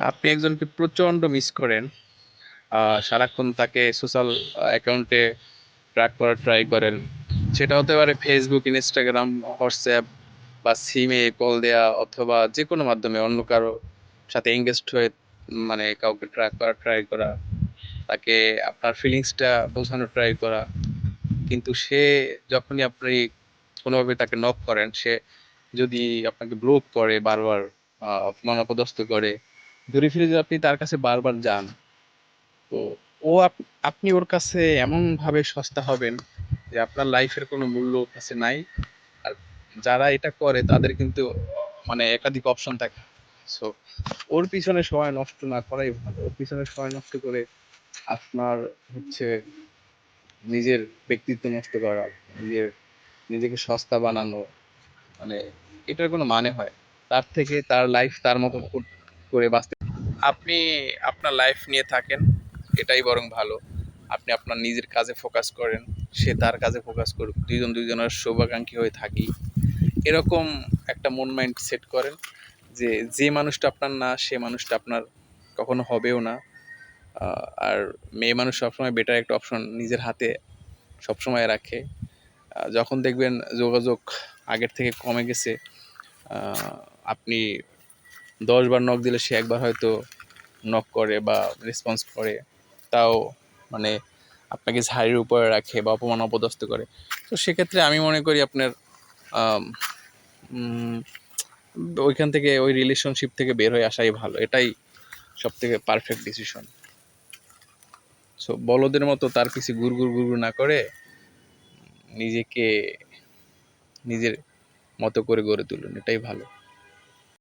আপনি একজনকে প্রচন্ড মিস করেন। সারাক্ষণ তাকে সোশ্যাল অ্যাকাউন্টে ট্র্যাক করার ট্রাই করেন। সেটা হতে পারে ফেসবুক, ইনস্টাগ্রাম, হোয়াটসঅ্যাপ বা সিমে কল দেয়া অথবা যেকোনো মাধ্যমে অন্য কারো সাথে এঙ্গেজড হয়ে মানে কাউকে ট্র্যাক করার ট্রাই করা, তাকে আপনার ফিলিংসটা বোঝানোর ট্রাই করা। কিন্তু সে যখনই আপনি কোনোভাবে তাকে নক করেন, সে যদি আপনাকে ব্লক করে বারবার, অপমান অপদস্থ করে, ঘুরে ফিরে যদি আপনি তার কাছে বারবার যান, তো আপনি ওর কাছে এমন ভাবে সস্তা হবেন যে আপনার লাইফের কোনো মূল্য ওর কাছে নাই। আর যারা এটা করে তাদের কিন্তু মানে একাধিক অপশন থাকে। সো ওর পিছনে সময় নষ্ট না করাই ভালো। ওর পিছনে সময় নষ্ট করে আপনার হচ্ছে নিজের ব্যক্তিত্ব নষ্ট করা, নিজের নিজেকে সস্তা বানানো, মানে এটার কোনো মানে হয়? তার থেকে তার লাইফ তার মতো করে বাঁচতে আপনি আপনার লাইফ নিয়ে থাকেন, এটাই বরং ভালো। আপনি আপনার নিজের কাজে ফোকাস করেন, সে তার কাজে ফোকাস করুক, দুইজন দুইজনের শুভাকাঙ্ক্ষী হয়ে থাকি। এরকম একটা মন মাইন্ড সেট করেন যে যে মানুষটা আপনার না সে মানুষটা আপনার কখনো হবেও না। আর মেয়ে মানুষ সবসময় বেটার একটা অপশন নিজের হাতে সবসময় রাখে। যখন দেখবেন যোগাযোগ আগের থেকে কমে গেছে, আহ, আপনি 10 বার নক দিলে সে একবার হয়তো নক করে বা রেসপন্স করে, তাও মানে আপনাকে ঝাড়ির উপরে রাখে বা অপমান অপদস্থ করে, তো সেক্ষেত্রে আমি মনে করি আপনার আম, উম, ওইখান থেকে ওই রিলেশনশিপ থেকে বের হয়ে আসাই ভালো। এটাই সব থেকে পারফেক্ট ডিসিশন। সো বলদের মতো তার পিছে গুড় গুড় গুড় না করে নিজেকে নিজের মতো করে গড়ে তুলুন, এটাই ভালো।